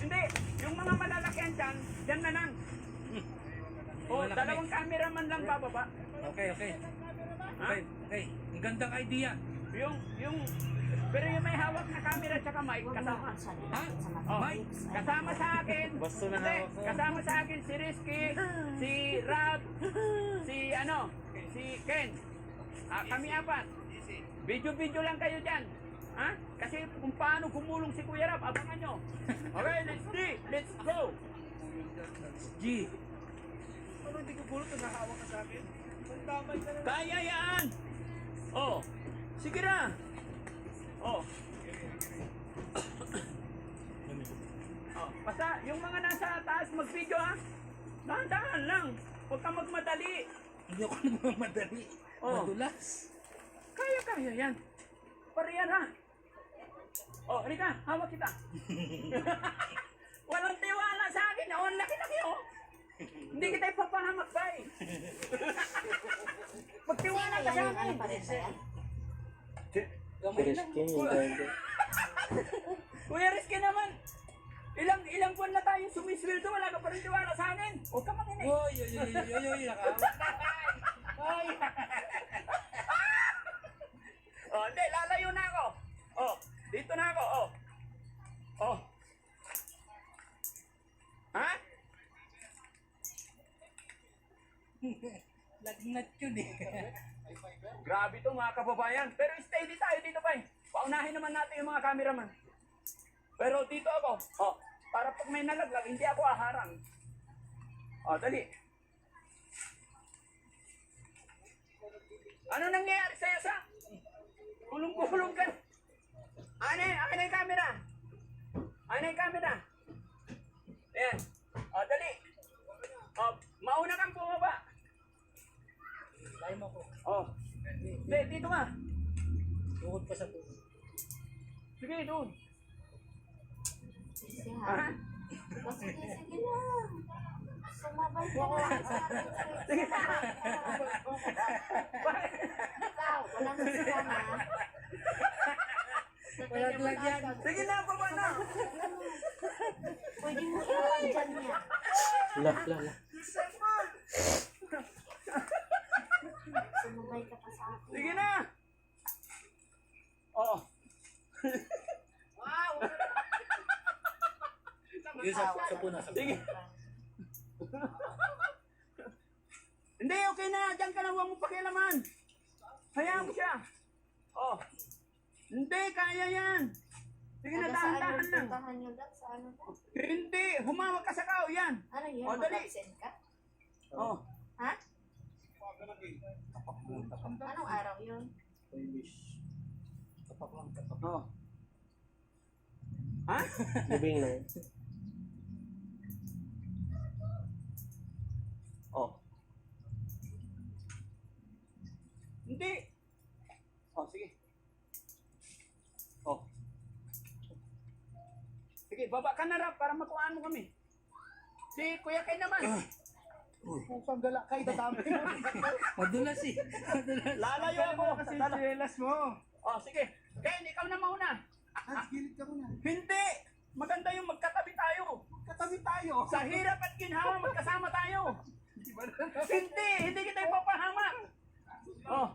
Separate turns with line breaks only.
Hindi, yung mga malalakihan dyan, dyan na lang. O, dalawang cameraman lang bababa.
Okay.
Ha?
Okay. Ang gandang idea.
Pero yung may hawak na camera tsaka mic, kasama.
Ha?
Oh,
Mike?
kasama sa akin.
Basto na
Hindi,
hawak ko.
kasama sa akin si Rizky, si Rab, si Ken. Kami apat. Video lang kayo dyan. Ha? Kasi kung paano gumulong si Kuya Rab, abangan nyo. Okay, let's go.
G.
Ano hindi ko bulot na nahawak ka sa akin? Ang damay ka na.
Kaya yan. Oh, sige na. Oh. Oh, basta yung mga nasa taas mag-video ha. Dahan-dahan lang. Huwag kang magmadali.
Hindi ako nagmamadali.
Oh.
Madulas.
Kaya yan. Pariyan ha. Oh, halika, hawak kita. Walang tiwala sa akin. Oh, ang laki-laki oh. Hindi kita ipapahamak ba eh. Magtiwala ka sa akin. Kuya Rizky naman. Ilang buwan na tayong sumisweldo, wala ka pa rin tiwala sa akin. Huwag ka makinig.
Oy, nakahawak na.
Ay! Oh, hindi, lalayo na ako. Oh, dito na ako. Oh. Oh. Ha?
Lagnat yun eh.
Grabe to mga kababayan. Pero steady tayo dito pa eh. Paunahin naman natin yung mga cameraman. Pero dito ako. Oh, para pag may nalaglag, hindi ako aharang. Oh, dali. Ano nangyayari sa'yo sa? Kulong-kulong ka. Akin na yung camera. Akin na yung camera. Ayan. Oh, dali. Oh, mauna kang bumaba.
Tayo mo ko.
Oh. Hindi, dito nga.
Tuhod pa sa tuhod.
Sige, doon.
Sige
Ha?
ha. Sige lang. Sumabay ka lang sa akin.
Sige.
Ikaw, walang sasama.
Walang lagyan.
Sige na, baba na.
Pwede mo iwan dyan niya. Sumabay ka pa sa akin.
Sige na. Oo.
Yun sa puna.
Sige. Hindi, okay na. Diyan ka na, huwag mo pakialaman. Hayaan mo siya. Oh. Hindi, kaya yan. Sige na, dahan-dahan lang.
Puntahan nyo lang sa ano ba?
Hindi, humawak ka sa kao, yan.
Ano yun?
O, dali.
Mag-absent ka?
Oh.
Ha? Anong araw yun?
Tapak lang.
Oh. Ha?
Libing na.
Oh. Hindi. Oh, sige. Oh. Sige, baba ka na Rap para makuhaan mo kami. Si Kuya Kay naman.
Kung saan gala ka, itatami mo.
Madulas eh. Madulas.
Lalayo ako kasi
Sinelas mo.
Oh, sige. Ken, ikaw na mauna.
Gilid ka muna.
Hindi. Maganda yung magkatabi tayo.
Katabi tayo.
Sa hirap at ginhawa, magkasama tayo. Hindi kita ipapahamak. Oh,